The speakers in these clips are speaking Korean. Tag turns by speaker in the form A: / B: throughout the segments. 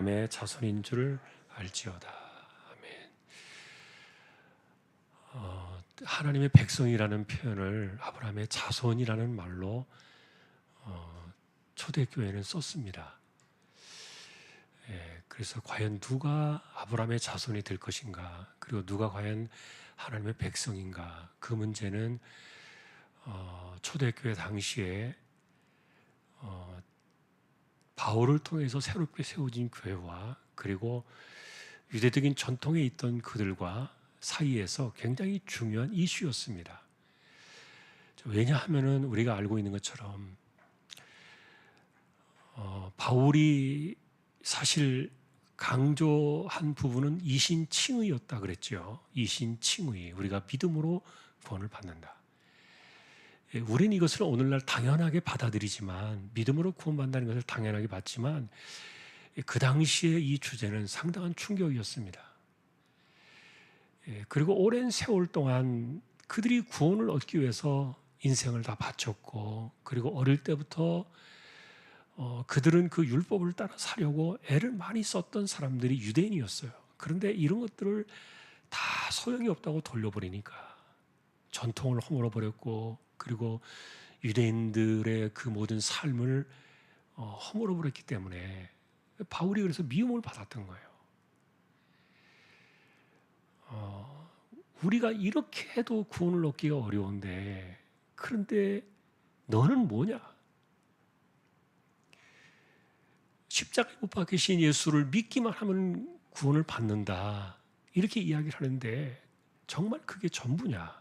A: 아브라함의 자손인 줄 알지어다. 아멘. 하나님의 백성이라는 표현을 아브라함의 자손이라는 말로 초대교회는 썼습니다. 그래서 과연 누가 아브라함의 자손이 될 것인가, 그리고 누가 과연 하나님의 백성인가, 그 문제는 초대교회 당시에 바울을 통해서 새롭게 세워진 교회와 그리고 유대적인 전통에 있던 그들과 사이에서 굉장히 중요한 이슈였습니다. 왜냐하면 우리가 알고 있는 것처럼 바울이 사실 강조한 부분은 이신칭의였다 그랬죠. 이신칭의, 우리가 믿음으로 구원을 받는다. 우리는 이것을 오늘날 당연하게 받아들이지만, 믿음으로 구원받는다는 것을 당연하게 받지만, 그 당시에 이 주제는 상당한 충격이었습니다. 그리고 오랜 세월 동안 그들이 구원을 얻기 위해서 인생을 다 바쳤고, 그리고 어릴 때부터 그들은 그 율법을 따라 사려고 애를 많이 썼던 사람들이 유대인이었어요. 그런데 이런 것들을 다 소용이 없다고 돌려버리니까 전통을 허물어 버렸고, 그리고 유대인들의 그 모든 삶을 허물어 버렸기 때문에 바울이 그래서 미움을 받았던 거예요. 우리가 이렇게 해도 구원을 얻기가 어려운데, 그런데 너는 뭐냐? 십자가에 못 박히신 예수를 믿기만 하면 구원을 받는다, 이렇게 이야기를 하는데 정말 그게 전부냐?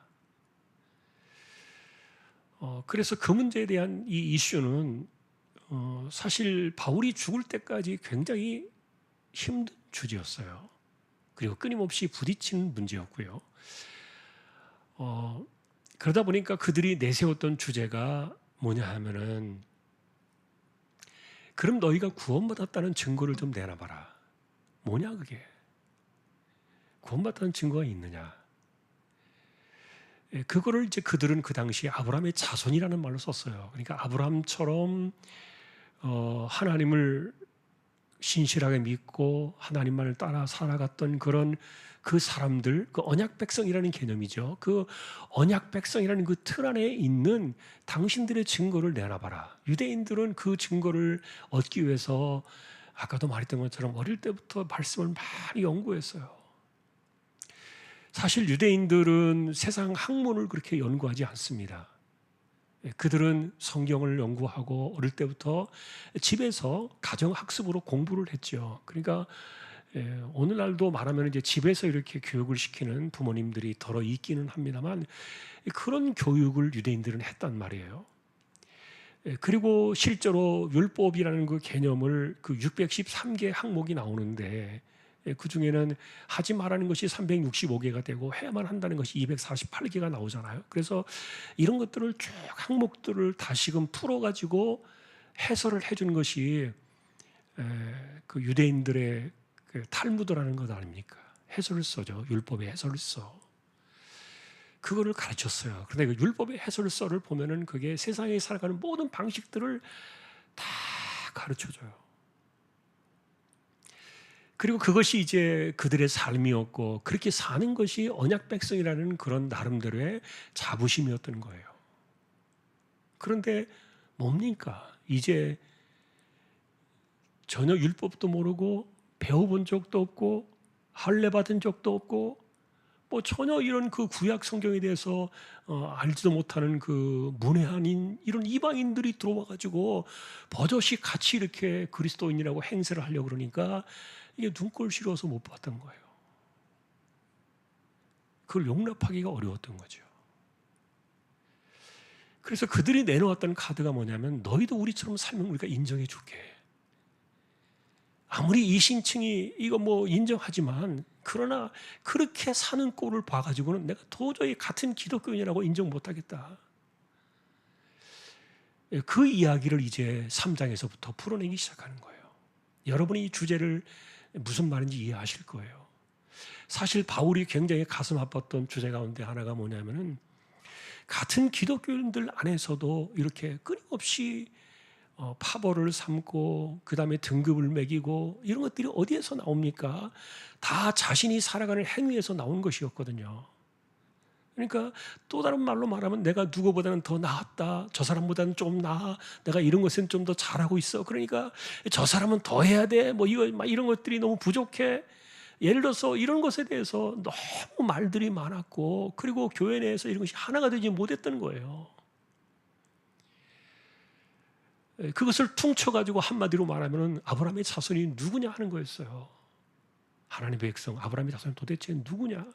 A: 그래서 그 문제에 대한 이 이슈는 사실 바울이 죽을 때까지 굉장히 힘든 주제였어요. 그리고 끊임없이 부딪히는 문제였고요. 그러다 보니까 그들이 내세웠던 주제가 뭐냐 하면은, 그럼 너희가 구원받았다는 증거를 좀 내놔봐라. 뭐냐 그게? 구원받았다는 증거가 있느냐? 그거를 이제 그들은 그 당시 아브라함의 자손이라는 말로 썼어요. 그러니까 아브라함처럼 하나님을 신실하게 믿고 하나님만을 따라 살아갔던 그런 그 사람들, 그 언약 백성이라는 개념이죠. 그 언약 백성이라는 그 틀 안에 있는 당신들의 증거를 내놔봐라. 유대인들은 그 증거를 얻기 위해서 아까도 말했던 것처럼 어릴 때부터 말씀을 많이 연구했어요. 사실 유대인들은 세상 학문을 그렇게 연구하지 않습니다. 그들은 성경을 연구하고 어릴 때부터 집에서 가정학습으로 공부를 했죠. 그러니까 오늘날도 말하면 이제 집에서 이렇게 교육을 시키는 부모님들이 더러 있기는 합니다만, 그런 교육을 유대인들은 했단 말이에요. 그리고 실제로 율법이라는 그 개념을 그 613개 항목이 나오는데, 그 중에는 하지 말라는 것이 365개가 되고 해야만 한다는 것이 248개가 나오잖아요. 그래서 이런 것들을 쭉 항목들을 다시금 풀어가지고 해설을 해준 것이 그 유대인들의 그 탈무드라는 것 아닙니까? 해설을 써죠. 율법의 해설을 써. 그거를 가르쳤어요. 그런데 그 율법의 해설서를 보면은 그게 세상에 살아가는 모든 방식들을 다 가르쳐줘요. 그리고 그것이 이제 그들의 삶이었고, 그렇게 사는 것이 언약 백성이라는 그런 나름대로의 자부심이었던 거예요. 그런데 뭡니까? 이제 전혀 율법도 모르고 배워본 적도 없고 할례 받은 적도 없고 뭐 전혀 이런 그 구약 성경에 대해서 알지도 못하는 그 문외한인 이런 이방인들이 들어와 가지고 버젓이 같이 이렇게 그리스도인이라고 행세를 하려고 그러니까 이게 눈꼴 싫어서 못 봤던 거예요. 그걸 용납하기가 어려웠던 거죠. 그래서 그들이 내놓았던 카드가 뭐냐면, 너희도 우리처럼 살면 우리가 인정해 줄게. 아무리 이신칭이 이거 뭐 인정하지만, 그러나 그렇게 사는 꼴을 봐가지고는 내가 도저히 같은 기독교인이라고 인정 못하겠다. 그 이야기를 이제 3장에서부터 풀어내기 시작하는 거예요. 여러분이 이 주제를 무슨 말인지 이해하실 거예요. 사실 바울이 굉장히 가슴 아팠던 주제 가운데 하나가 뭐냐면은, 같은 기독교인들 안에서도 이렇게 끊임없이 파벌을 삼고 그 다음에 등급을 매기고 이런 것들이 어디에서 나옵니까? 다 자신이 살아가는 행위에서 나온 것이었거든요. 그러니까 또 다른 말로 말하면 내가 누구보다는 더 나았다. 저 사람보다는 좀 나아. 내가 이런 것은 좀 더 잘하고 있어. 그러니까 저 사람은 더 해야 돼. 뭐 이런 것들이 너무 부족해. 예를 들어서 이런 것에 대해서 너무 말들이 많았고 그리고 교회 내에서 이런 것이 하나가 되지 못했던 거예요. 그것을 퉁쳐가지고 한마디로 말하면 아브라함의 자손이 누구냐 하는 거였어요. 하나님의 백성 아브라함의 자손이 도대체 누구냐?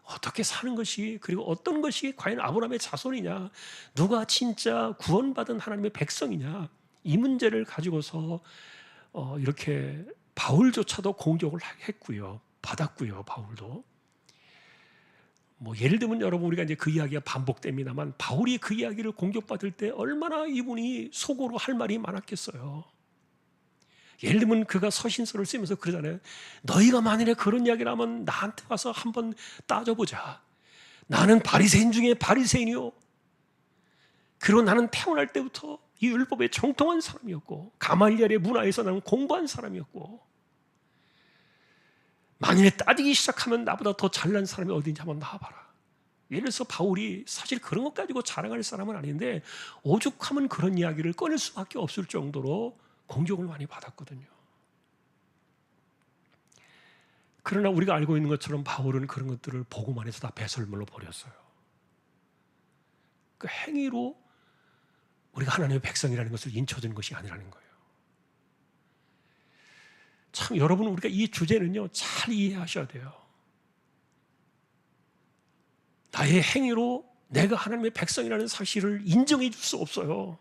A: 어떻게 사는 것이 그리고 어떤 것이 과연 아브라함의 자손이냐? 누가 진짜 구원받은 하나님의 백성이냐? 이 문제를 가지고서 이렇게 바울조차도 공격을 했고요. 받았고요. 바울도. 뭐 예를 들면 여러분 우리가 이제 그 이야기가 반복됩니다만 바울이 그 이야기를 공격받을 때 얼마나 이분이 속으로 할 말이 많았겠어요. 예를 들면 그가 서신서를 쓰면서 그러잖아요. 너희가 만일에 그런 이야기를 하면 나한테 와서 한번 따져보자. 나는 바리새인 중에 바리새인이요. 그리고 나는 태어날 때부터 이 율법에 정통한 사람이었고 가말리엘의 문화에서 나는 공부한 사람이었고 만일에 따지기 시작하면 나보다 더 잘난 사람이 어딘지 한번 나와봐라. 예를 들어서 바울이 사실 그런 것 가지고 자랑할 사람은 아닌데 오죽하면 그런 이야기를 꺼낼 수밖에 없을 정도로 공격을 많이 받았거든요. 그러나 우리가 알고 있는 것처럼 바울은 그런 것들을 보고만 해서 다 배설물로 버렸어요. 그 행위로 우리가 하나님의 백성이라는 것을 인쳐주는 것이 아니라는 거예요. 참 여러분 우리가 이 주제는요 잘 이해하셔야 돼요. 나의 행위로 내가 하나님의 백성이라는 사실을 인정해 줄 수 없어요.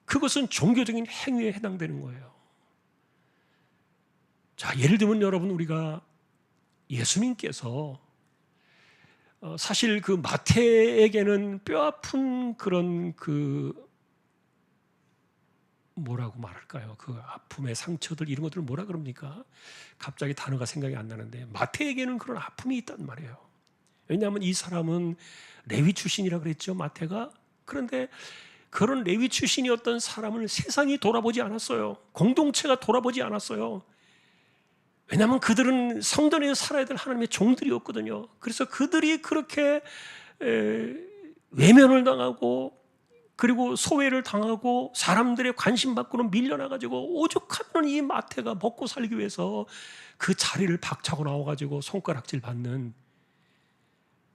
A: 그것은 종교적인 행위에 해당되는 거예요. 자, 예를 들면 여러분 우리가 예수님께서 사실 그 마태에게는 뼈아픈 그런 뭐라고 말할까요? 그 아픔의 상처들 이런 것들을 뭐라 그럽니까? 갑자기 단어가 생각이 안 나는데 마태에게는 그런 아픔이 있단 말이에요. 왜냐하면 이 사람은 레위 출신이라 그랬죠, 마태가. 그런데 그런 레위 출신이었던 사람을 세상이 돌아보지 않았어요. 공동체가 돌아보지 않았어요. 왜냐하면 그들은 성전에서 살아야 될 하나님의 종들이었거든요. 그래서 그들이 그렇게 외면을 당하고 그리고 소외를 당하고 사람들의 관심 밖으로 밀려나가지고 오죽하면 이 마태가 먹고 살기 위해서 그 자리를 박차고 나와가지고 손가락질 받는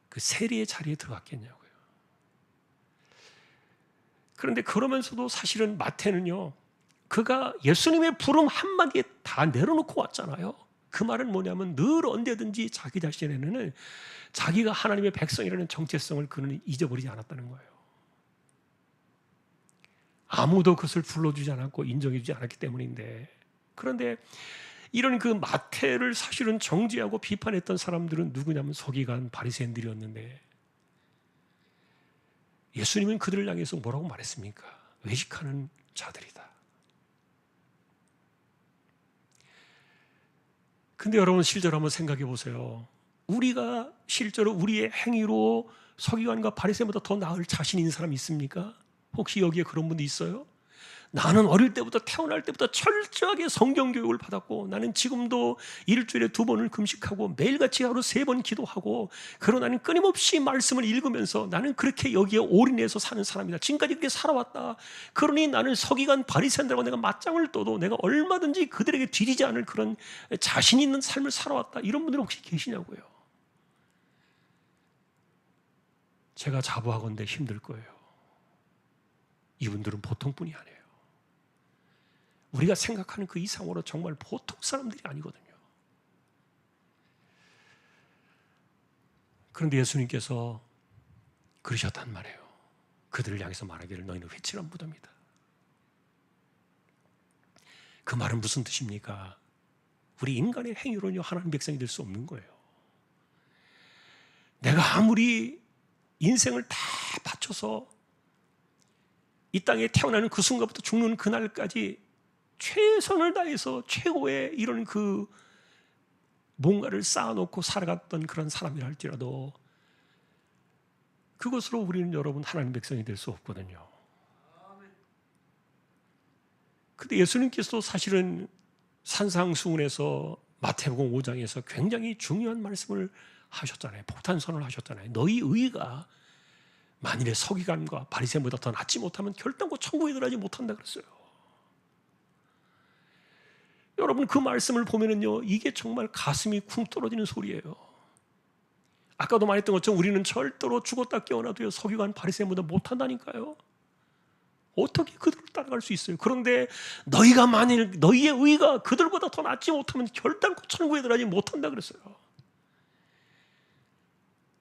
A: 그 세리의 자리에 들어갔겠냐고요. 그런데 그러면서도 사실은 마태는요, 그가 예수님의 부름 한마디에 다 내려놓고 왔잖아요. 그 말은 뭐냐면 늘 언제든지 자기 자신에는 자기가 하나님의 백성이라는 정체성을 그는 잊어버리지 않았다는 거예요. 아무도 그것을 불러주지 않았고 인정해주지 않았기 때문인데, 그런데 이런 그 마태를 사실은 정죄하고 비판했던 사람들은 누구냐면 서기관 바리새인들이었는데 예수님은 그들을 향해서 뭐라고 말했습니까? 외식하는 자들이다. 근데 여러분 실제로 한번 생각해 보세요. 우리가 실제로 우리의 행위로 서기관과 바리새인보다 더 나을 자신 있는 사람이 있습니까? 혹시 여기에 그런 분도 있어요? 나는 어릴 때부터 태어날 때부터 철저하게 성경 교육을 받았고 나는 지금도 일주일에 2번을 금식하고 매일같이 하루 3번 기도하고 그러나 나는 끊임없이 말씀을 읽으면서 나는 그렇게 여기에 올인해서 사는 사람이다. 지금까지 그렇게 살아왔다. 그러니 나는 서기관 바리새인들하고 내가 맞짱을 떠도 내가 얼마든지 그들에게 뒤지지 않을 그런 자신 있는 삶을 살아왔다. 이런 분들 혹시 계시냐고요. 제가 자부하건대 힘들 거예요. 이분들은 보통 분이 아니에요. 우리가 생각하는 그 이상으로 정말 보통 사람들이 아니거든요. 그런데 예수님께서 그러셨단 말이에요. 그들을 향해서 말하기를 너희는 회칠한 무덤이다. 그 말은 무슨 뜻입니까? 우리 인간의 행위로는요 하나님 백성이 될 수 없는 거예요. 내가 아무리 인생을 다 바쳐서 이 땅에 태어나는 그 순간부터 죽는 그날까지 최선을 다해서 최고의 이런 그 뭔가를 쌓아놓고 살아갔던 그런 사람이라 할지라도 그것으로 우리는 여러분 하나님 백성이 될 수 없거든요. 근데 예수님께서도 사실은 산상수훈에서 마태복음 5장에서 굉장히 중요한 말씀을 하셨잖아요. 폭탄선을 하셨잖아요. 너희 의가 만일에 서기관과 바리새인보다 더 낫지 못하면 결단코 천국에 들어가지 못한다 그랬어요. 여러분 그 말씀을 보면은요, 이게 정말 가슴이 쿵 떨어지는 소리예요. 아까도 말했던 것처럼 우리는 절대로 죽었다 깨어나도요 서기관 바리새인보다 못한다니까요. 어떻게 그들을 따라갈 수 있어요? 그런데 너희가 만일 너희의 의가 그들보다 더 낫지 못하면 결단코 천국에 들어가지 못한다 그랬어요.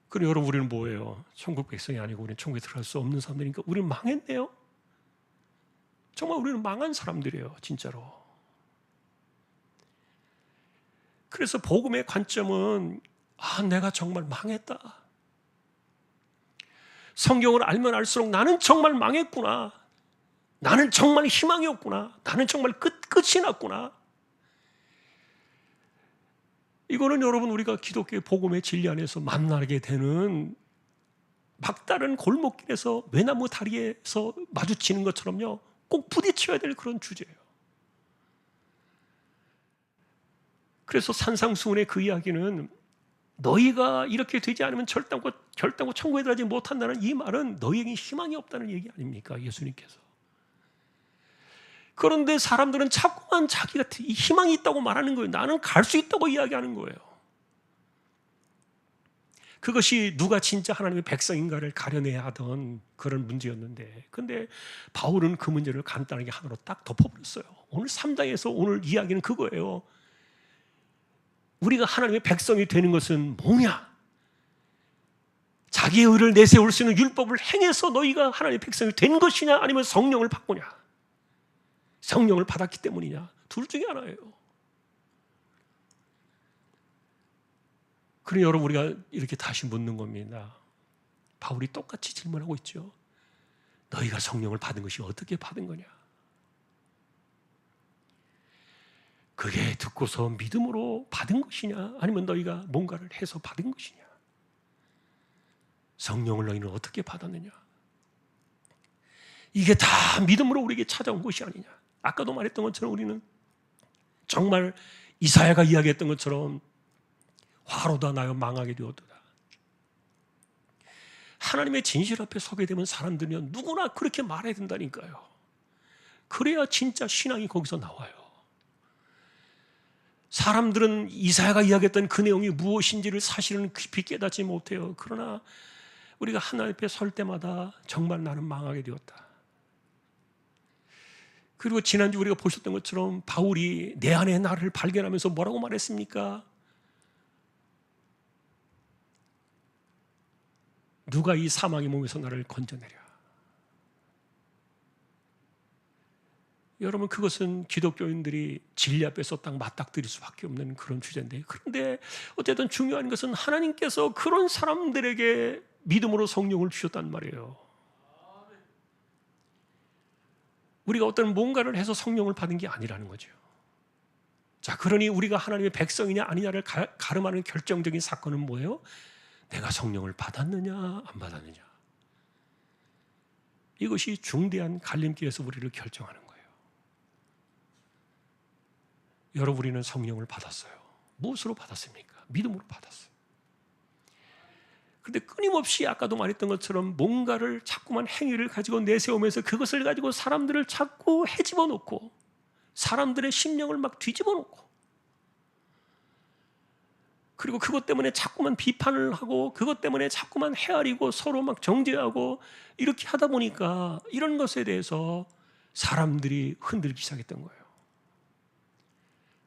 A: 그럼 여러분 우리는 뭐예요? 천국 백성이 아니고 우리는 천국에 들어갈 수 없는 사람들이니까 우리는 망했네요. 정말 우리는 망한 사람들이에요, 진짜로. 그래서 복음의 관점은 내가 정말 망했다. 성경을 알면 알수록 나는 정말 망했구나. 나는 정말 희망이 없구나. 나는 정말 끝이 났구나. 이거는 여러분 우리가 기독교의 복음의 진리 안에서 만나게 되는 막다른 골목길에서 외나무 다리에서 마주치는 것처럼요 꼭 부딪혀야 될 그런 주제예요. 그래서 산상수훈의 그 이야기는 너희가 이렇게 되지 않으면 결단코 천국에 들어가지 못한다는 이 말은 너희에게 희망이 없다는 얘기 아닙니까? 예수님께서. 그런데 사람들은 자꾸만 자기가 희망이 있다고 말하는 거예요. 나는 갈 수 있다고 이야기하는 거예요. 그것이 누가 진짜 하나님의 백성인가를 가려내야 하던 그런 문제였는데, 근데 바울은 그 문제를 간단하게 하나로 딱 덮어버렸어요. 오늘 3장에서 오늘 이야기는 그거예요. 우리가 하나님의 백성이 되는 것은 뭐냐? 자기의 의를 내세울 수 있는 율법을 행해서 너희가 하나님의 백성이 된 것이냐, 아니면 성령을 받고냐? 성령을 받았기 때문이냐? 둘 중에 하나예요. 그래 여러분 우리가 이렇게 다시 묻는 겁니다. 바울이 똑같이 질문하고 있죠. 너희가 성령을 받은 것이 어떻게 받은 거냐? 그게 듣고서 믿음으로 받은 것이냐, 아니면 너희가 뭔가를 해서 받은 것이냐? 성령을 너희는 어떻게 받았느냐? 이게 다 믿음으로 우리에게 찾아온 것이 아니냐? 아까도 말했던 것처럼 우리는 정말 이사야가 이야기했던 것처럼 화로다 나여 망하게 되었도다. 하나님의 진실 앞에 서게 되면 사람들은 누구나 그렇게 말해야 된다니까요. 그래야 진짜 신앙이 거기서 나와요. 사람들은 이사야가 이야기했던 그 내용이 무엇인지를 사실은 깊이 깨닫지 못해요. 그러나 우리가 하나님 앞에 설 때마다 정말 나는 망하게 되었다. 그리고 지난주 우리가 보셨던 것처럼 바울이 내 안에 나를 발견하면서 뭐라고 말했습니까? 누가 이 사망의 몸에서 나를 건져내랴. 여러분 그것은 기독교인들이 진리 앞에서 딱 맞닥뜨릴 수밖에 없는 그런 주제인데, 그런데 어쨌든 중요한 것은 하나님께서 그런 사람들에게 믿음으로 성령을 주셨단 말이에요. 우리가 어떤 뭔가를 해서 성령을 받은 게 아니라는 거죠. 자, 그러니 우리가 하나님의 백성이냐 아니냐를 가름하는 결정적인 사건은 뭐예요? 내가 성령을 받았느냐 안 받았느냐. 이것이 중대한 갈림길에서 우리를 결정하는 거예요. 여러분 우리는 성령을 받았어요. 무엇으로 받았습니까? 믿음으로 받았어요. 그런데 끊임없이 아까도 말했던 것처럼 뭔가를 자꾸만 행위를 가지고 내세우면서 그것을 가지고 사람들을 자꾸 헤집어 놓고 사람들의 심령을 막 뒤집어 놓고, 그리고 그것 때문에 자꾸만 비판을 하고 그것 때문에 자꾸만 헤아리고 서로 막 정죄하고 이렇게 하다 보니까 이런 것에 대해서 사람들이 흔들기 시작했던 거예요.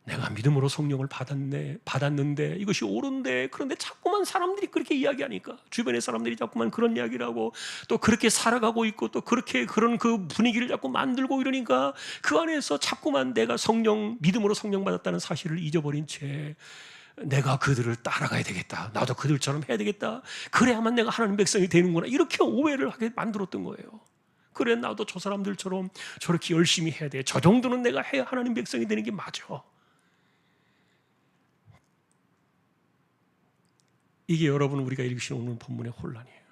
A: 내가 믿음으로 성령을 받았는데 이것이 옳은데, 그런데 자꾸만 사람들이 그렇게 이야기하니까, 주변의 사람들이 자꾸만 그런 이야기를 하고 또 그렇게 살아가고 있고 또 그렇게 그런 그 분위기를 자꾸 만들고 이러니까 그 안에서 자꾸만 내가 믿음으로 성령 받았다는 사실을 잊어버린 채 내가 그들을 따라가야 되겠다, 나도 그들처럼 해야 되겠다, 그래야만 내가 하나님 백성이 되는구나, 이렇게 오해를 하게 만들었던 거예요. 그래 나도 저 사람들처럼 저렇게 열심히 해야 돼, 저 정도는 내가 해야 하나님 백성이 되는 게 맞아. 이게 여러분 우리가 읽으신 오늘 본문의 혼란이에요.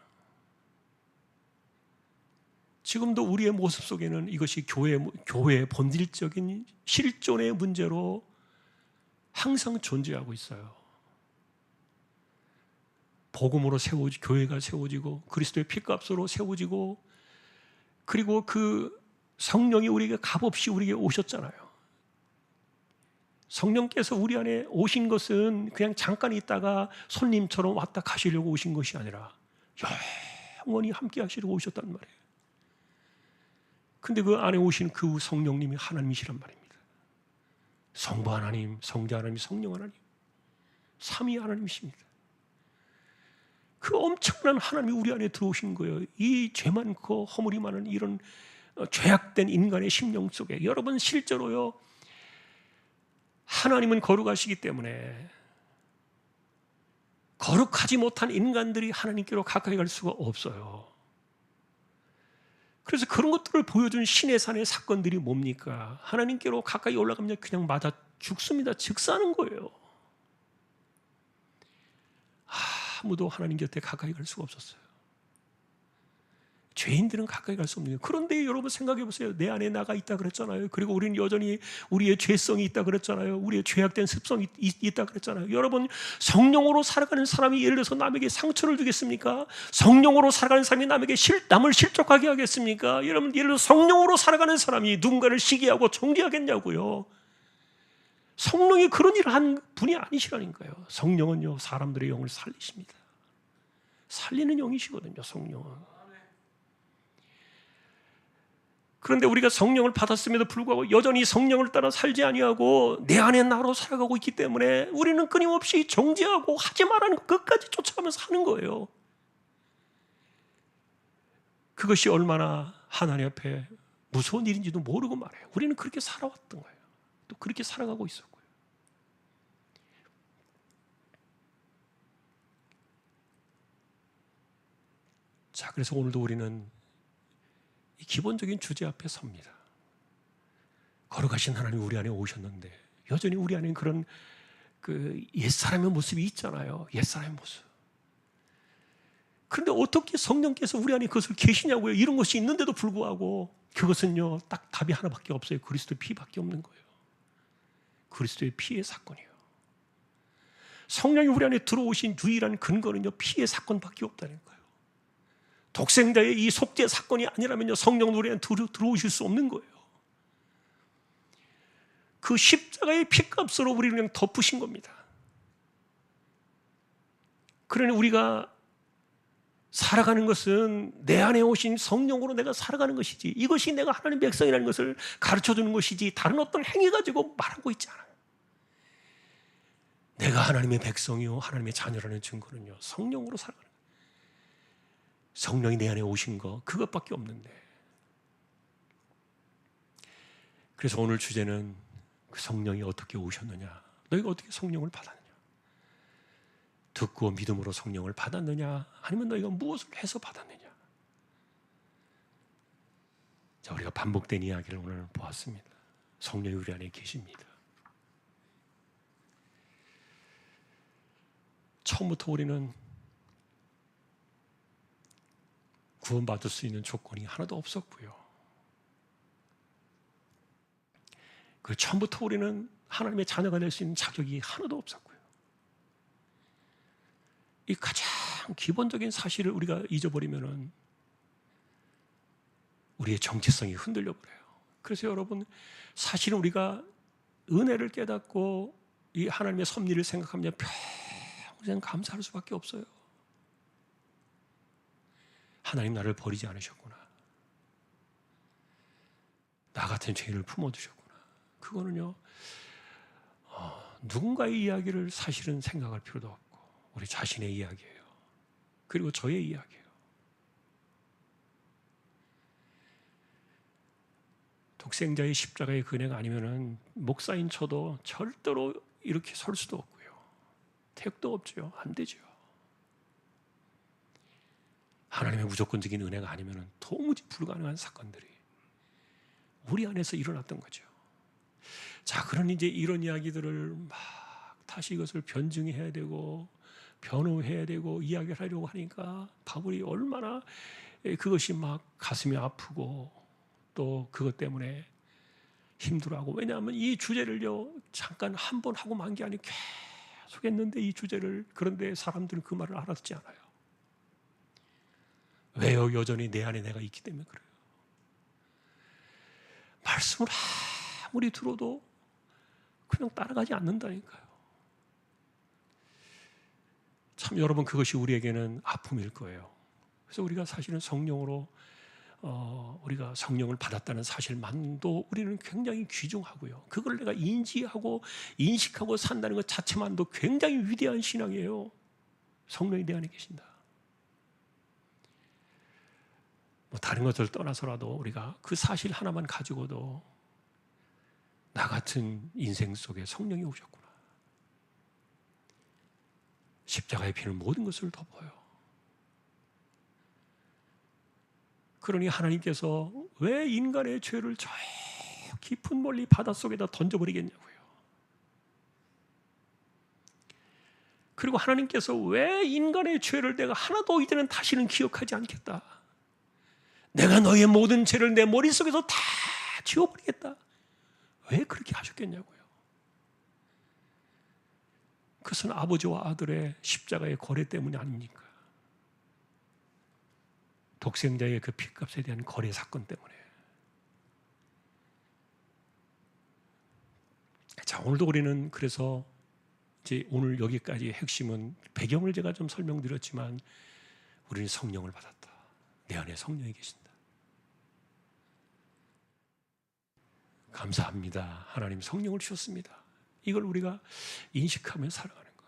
A: 지금도 우리의 모습 속에는 이것이 교회의 본질적인 실존의 문제로 항상 존재하고 있어요. 복음으로 교회가 세워지고 그리스도의 피값으로 세워지고, 그리고 그 성령이 우리에게 값없이 우리에게 오셨잖아요. 성령께서 우리 안에 오신 것은 그냥 잠깐 있다가 손님처럼 왔다 가시려고 오신 것이 아니라 영원히 함께 하시려고 오셨단 말이에요. 근데 그 안에 오신 그 성령님이 하나님이시란 말입니다. 성부 하나님, 성자 하나님, 성령 하나님, 삼위 하나님이십니다. 그 엄청난 하나님이 우리 안에 들어오신 거예요. 이 죄 많고 허물이 많은 이런 죄악된 인간의 심령 속에 여러분, 실제로요, 하나님은 거룩하시기 때문에 거룩하지 못한 인간들이 하나님께로 가까이 갈 수가 없어요. 그래서 그런 것들을 보여준 신의 산의 사건들이 뭡니까? 하나님께로 가까이 올라가면 그냥 맞아 죽습니다. 즉사하는 거예요. 아무도 하나님 곁에 가까이 갈 수가 없었어요. 죄인들은 가까이 갈 수 없는 거예요. 그런데 여러분 생각해 보세요. 내 안에 나가 있다 그랬잖아요. 그리고 우리는 여전히 우리의 죄성이 있다 그랬잖아요. 우리의 죄악된 습성이 있다 그랬잖아요. 여러분, 성령으로 살아가는 사람이 예를 들어서 남에게 상처를 주겠습니까? 성령으로 살아가는 사람이 남을 실족하게 하겠습니까? 여러분, 예를 들어 성령으로 살아가는 사람이 누군가를 시기하고 정죄하겠냐고요. 성령이 그런 일을 한 분이 아니시라니까요. 성령은요, 사람들의 영을 살리십니다. 살리는 영이시거든요, 성령은. 그런데 우리가 성령을 받았음에도 불구하고 여전히 성령을 따라 살지 아니하고 내 안에 나로 살아가고 있기 때문에 우리는 끊임없이 정죄하고 하지 말라는 것 끝까지 쫓아가면서 하는 거예요. 그것이 얼마나 하나님 앞에 무서운 일인지도 모르고 말해요. 우리는 그렇게 살아왔던 거예요. 또 그렇게 살아가고 있었고요. 자, 그래서 오늘도 우리는 이 기본적인 주제 앞에 섭니다. 거룩하신 하나님이 우리 안에 오셨는데 여전히 우리 안에 그런 그 옛사람의 모습이 있잖아요. 옛사람의 모습. 그런데 어떻게 성령께서 우리 안에 그것을 계시냐고요. 이런 것이 있는데도 불구하고 그것은요, 딱 답이 하나밖에 없어요. 그리스도의 피밖에 없는 거예요. 그리스도의 피의 사건이에요. 성령이 우리 안에 들어오신 유일한 근거는요, 피의 사건밖에 없다는 거예요. 독생자의 이 속죄 사건이 아니라면요, 성령 우리 안에 들어오실 수 없는 거예요. 그 십자가의 피값으로 우리를 그냥 덮으신 겁니다. 그러니 우리가 살아가는 것은 내 안에 오신 성령으로 내가 살아가는 것이지, 이것이 내가 하나님의 백성이라는 것을 가르쳐주는 것이지 다른 어떤 행위 가지고 말하고 있지 않아요. 내가 하나님의 백성이요 하나님의 자녀라는 증거는요, 성령으로 살아가는 거예요. 성령이 내 안에 오신 거, 그것밖에 없는데. 그래서 오늘 주제는 그 성령이 어떻게 오셨느냐, 너희가 어떻게 성령을 받았느냐, 듣고 믿음으로 성령을 받았느냐, 아니면 너희가 무엇을 해서 받았느냐. 자, 우리가 반복된 이야기를 오늘 보았습니다. 성령이 우리 안에 계십니다. 처음부터 우리는 구원받을 수 있는 조건이 하나도 없었고요. 그 처음부터 우리는 하나님의 자녀가 될 수 있는 자격이 하나도 없었고요. 이 가장 기본적인 사실을 우리가 잊어버리면은 우리의 정체성이 흔들려 버려요. 그래서 여러분, 사실은 우리가 은혜를 깨닫고 이 하나님의 섭리를 생각하면 평생 감사할 수밖에 없어요. 하나님 나를 버리지 않으셨구나. 나 같은 죄인을 품어주셨구나. 그거는요, 누군가의 이야기를 사실은 생각할 필요도 없고 우리 자신의 이야기예요. 그리고 저의 이야기예요. 독생자의 십자가의 은혜가 아니면은 목사인 저도 절대로 이렇게 설 수도 없고요. 택도 없죠. 안 되죠. 하나님의 무조건적인 은혜가 아니면 도무지 불가능한 사건들이 우리 안에서 일어났던 거죠. 자, 그러니 이제 이런 이야기들을 막 다시 이것을 변증해야 되고 변호해야 되고 이야기를 하려고 하니까 바울이 얼마나 그것이 막 가슴이 아프고 또 그것 때문에 힘들어하고, 왜냐하면 이 주제를요 잠깐 한 번 하고 만 게 아니고 계속 했는데 이 주제를, 그런데 사람들은 그 말을 알아듣지 않아요. 왜요? 여전히 내 안에 내가 있기 때문에 그래요. 말씀을 아무리 들어도 그냥 따라가지 않는다니까요. 참 여러분, 그것이 우리에게는 아픔일 거예요. 그래서 우리가 사실은 성령으로 우리가 성령을 받았다는 사실만도 우리는 굉장히 귀중하고요. 그걸 내가 인지하고 인식하고 산다는 것 자체만도 굉장히 위대한 신앙이에요. 성령이 내 안에 계신다. 뭐 다른 것을 떠나서라도 우리가 그 사실 하나만 가지고도 나 같은 인생 속에 성령이 오셨구나. 십자가의 피는 모든 것을 덮어요. 그러니 하나님께서 왜 인간의 죄를 저 깊은 멀리 바닷속에다 던져버리겠냐고요. 그리고 하나님께서 왜 인간의 죄를 내가 하나도 이제는 다시는 기억하지 않겠다. 내가 너의 모든 죄를 내 머릿속에서 다 지워버리겠다. 왜 그렇게 하셨겠냐고요. 그것은 아버지와 아들의 십자가의 거래 때문이 아닙니까? 독생자의 그 피값에 대한 거래 사건 때문에. 자, 오늘도 우리는 그래서 이제 오늘 여기까지 핵심은, 배경을 제가 좀 설명드렸지만, 우리는 성령을 받았다. 내 안에 성령이 계신다. 감사합니다. 하나님 성령을 주셨습니다. 이걸 우리가 인식하며 살아가는 것.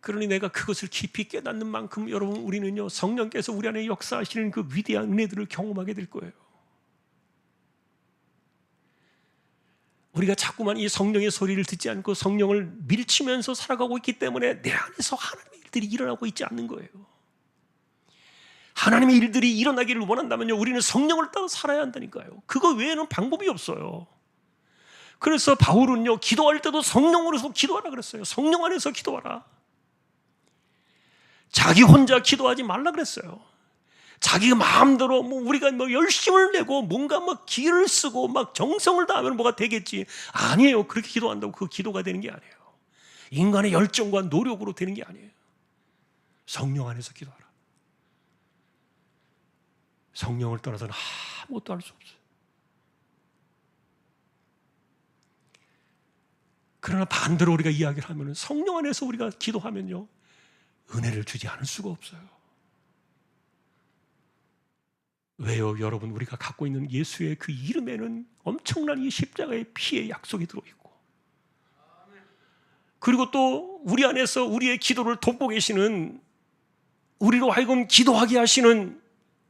A: 그러니 내가 그것을 깊이 깨닫는 만큼 여러분, 우리는요 성령께서 우리 안에 역사하시는 그 위대한 은혜들을 경험하게 될 거예요. 우리가 자꾸만 이 성령의 소리를 듣지 않고 성령을 밀치면서 살아가고 있기 때문에 내 안에서 하나님의 일들이 일어나고 있지 않는 거예요. 하나님의 일들이 일어나기를 원한다면요, 우리는 성령을 따라 살아야 한다니까요. 그거 외에는 방법이 없어요. 그래서 바울은요, 기도할 때도 성령으로서 기도하라 그랬어요. 성령 안에서 기도하라. 자기 혼자 기도하지 말라 그랬어요. 자기가 마음대로 우리가 열심을 내고 뭔가 기를 쓰고 정성을 다하면 뭐가 되겠지. 아니에요. 그렇게 기도한다고 그 기도가 되는 게 아니에요. 인간의 열정과 노력으로 되는 게 아니에요. 성령 안에서 기도하라. 성령을 떠나서는 아무것도 할 수 없어요. 그러나 반대로 우리가 이야기를 하면, 성령 안에서 우리가 기도하면요, 은혜를 주지 않을 수가 없어요. 왜요? 여러분, 우리가 갖고 있는 예수의 그 이름에는 엄청난 이 십자가의 피의 약속이 들어있고, 그리고 또 우리 안에서 우리의 기도를 돕고 계시는, 우리로 하여금 기도하게 하시는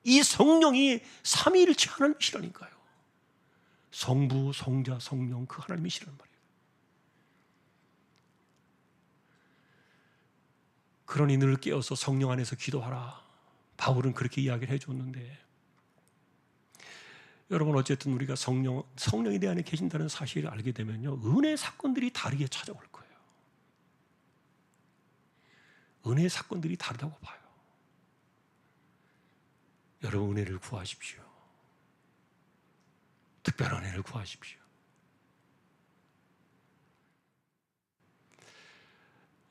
A: 이 성령이 삼위일체 하나님이시라니까요. 성부, 성자, 성령, 그 하나님이시란 말이에요. 그러니 늘 깨어서 성령 안에서 기도하라. 바울은 그렇게 이야기를 해줬는데, 여러분, 어쨌든 우리가 성령이 내 안에 계신다는 사실을 알게 되면요, 은혜 사건들이 다르게 찾아올 거예요. 은혜 사건들이 다르다고 봐요. 여러분, 은혜를 구하십시오. 특별한 은혜를 구하십시오.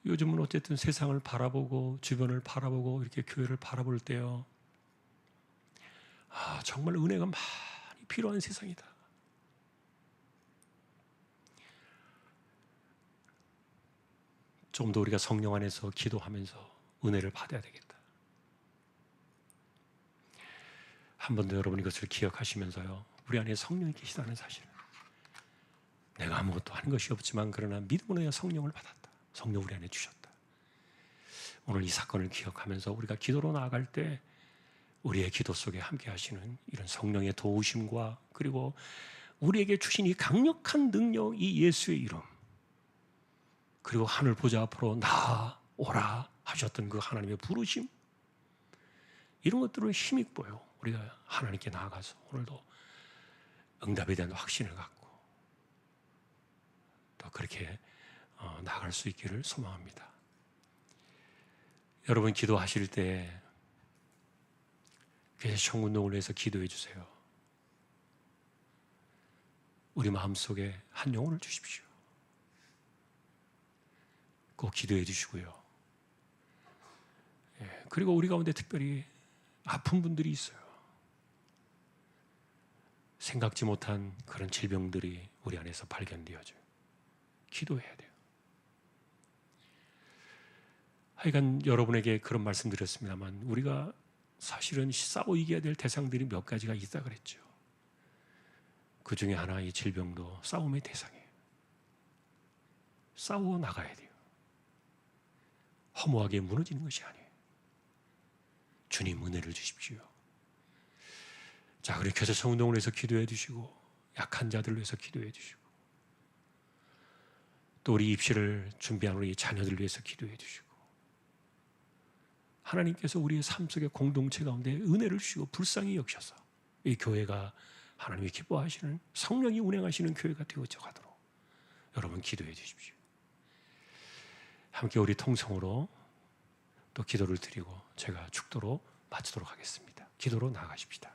A: 요즘은 어쨌든 세상을 바라보고 주변을 바라보고 이렇게 교회를 바라볼 때요, 정말 은혜가 많이 필요한 세상이다. 좀 더 우리가 성령 안에서 기도하면서 은혜를 받아야 되겠다. 한 번 더 여러분 이것을 기억하시면서요, 우리 안에 성령이 계시다는 사실을, 내가 아무것도 하는 것이 없지만 그러나 믿음으로 성령을 받았다. 성령 우리 안에 주셨다. 오늘 이 사건을 기억하면서 우리가 기도로 나아갈 때 우리의 기도 속에 함께 하시는 이런 성령의 도우심과, 그리고 우리에게 주신 이 강력한 능력, 이 예수의 이름, 그리고 하늘 보좌 앞으로 나오라 하셨던 그 하나님의 부르심, 이런 것들을 힘입고요, 우리가 하나님께 나아가서 오늘도 응답에 대한 확신을 갖고 또 그렇게 나아갈 수 있기를 소망합니다. 여러분, 기도하실 때 그래서 청운동을 위해서 기도해 주세요. 우리 마음속에 한 영혼을 주십시오. 꼭 기도해 주시고요. 그리고 우리 가운데 특별히 아픈 분들이 있어요. 생각지 못한 그런 질병들이 우리 안에서 발견되어져요. 기도해야 돼요. 하여간 여러분에게 그런 말씀 드렸습니다만 우리가 사실은 싸워 이겨야 될 대상들이 몇 가지가 있다 그랬죠. 그 중에 하나 이 질병도 싸움의 대상이에요. 싸워 나가야 돼요. 허무하게 무너지는 것이 아니에요. 주님 은혜를 주십시오. 자, 그리고 교제청 운동을 해서 기도해 주시고 약한 자들을 위해서 기도해 주시고 또 우리 입시를 준비하는 우리 자녀들을 위해서 기도해 주시고 하나님께서 우리의 삶 속의 공동체 가운데 은혜를 주시고 불쌍히 여기셔서 이 교회가 하나님이 기뻐하시는 성령이 운행하시는 교회가 되어져 가도록 여러분 기도해 주십시오. 함께 우리 통성으로 또 기도를 드리고 제가 축도로 마치도록 하겠습니다. 기도로 나아가십시다.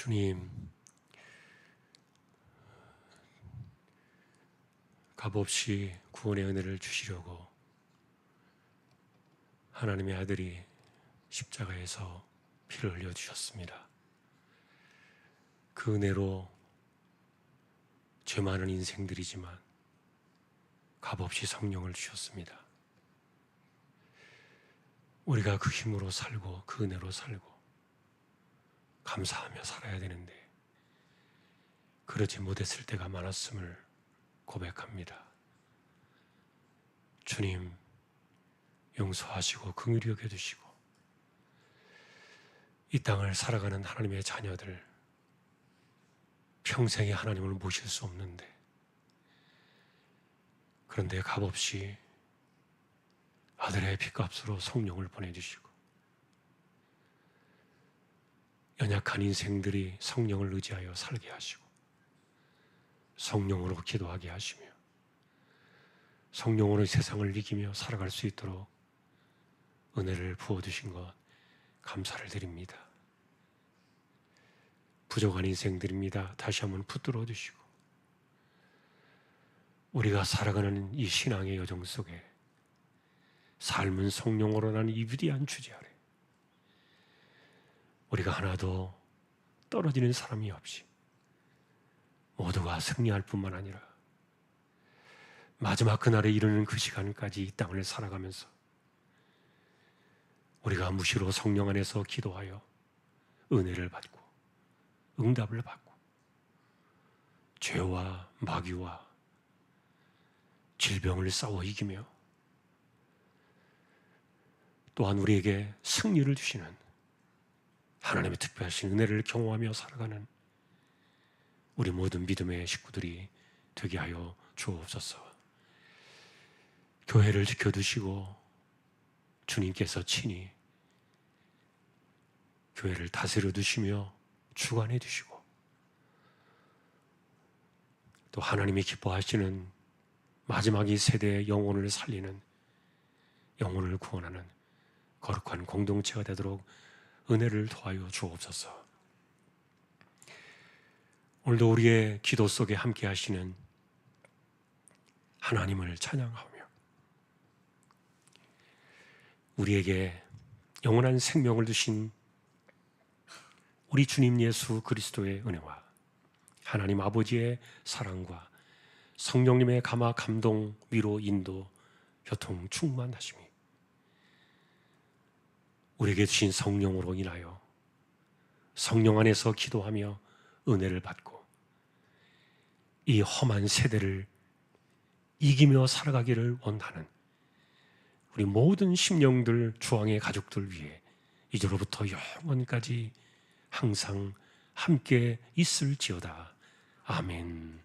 A: 주님, 값없이 구원의 은혜를 주시려고 하나님의 아들이 십자가에서 피를 흘려주셨습니다. 그 은혜로 죄 많은 인생들이지만 값없이 성령을 주셨습니다. 우리가 그 힘으로 살고 그 은혜로 살고 감사하며 살아야 되는데 그러지 못했을 때가 많았음을 고백합니다. 주님, 용서하시고 긍휼히 여겨주시고 이 땅을 살아가는 하나님의 자녀들 평생에 하나님을 모실 수 없는데 그런데 값없이 아들의 피값으로 성령을 보내주시고 연약한 인생들이 성령을 의지하여 살게 하시고 성령으로 기도하게 하시며 성령으로 세상을 이기며 살아갈 수 있도록 은혜를 부어주신 것 감사를 드립니다. 부족한 인생들입니다. 다시 한번 붙들어 주시고 우리가 살아가는 이 신앙의 여정 속에 삶은 성령으로라는 이 위대한 주제 아래 우리가 하나도 떨어지는 사람이 없이 모두가 승리할 뿐만 아니라 마지막 그날에 이르는 그 시간까지 이 땅을 살아가면서 우리가 무시로 성령 안에서 기도하여 은혜를 받고 응답을 받고 죄와 마귀와 질병을 싸워 이기며 또한 우리에게 승리를 주시는 하나님의 특별하신 은혜를 경험하며 살아가는 우리 모든 믿음의 식구들이 되게 하여 주옵소서. 교회를 지켜두시고 주님께서 친히 교회를 다스려 두시며 주관해 주시고 또 하나님이 기뻐하시는 마지막 이 세대의 영혼을 살리는 영혼을 구원하는 거룩한 공동체가 되도록 은혜를 더하여 주옵소서. 오늘도 우리의 기도 속에 함께 하시는 하나님을 찬양하며 우리에게 영원한 생명을 주신 우리 주님 예수 그리스도의 은혜와 하나님 아버지의 사랑과 성령님의 감화, 감동, 위로, 인도, 교통, 충만하심이 우리에게 주신 성령으로 인하여 성령 안에서 기도하며 은혜를 받고 이 험한 세대를 이기며 살아가기를 원하는 우리 모든 심령들, 주왕의 가족들 위해 이제로부터 영원까지 항상 함께 있을지어다. 아멘.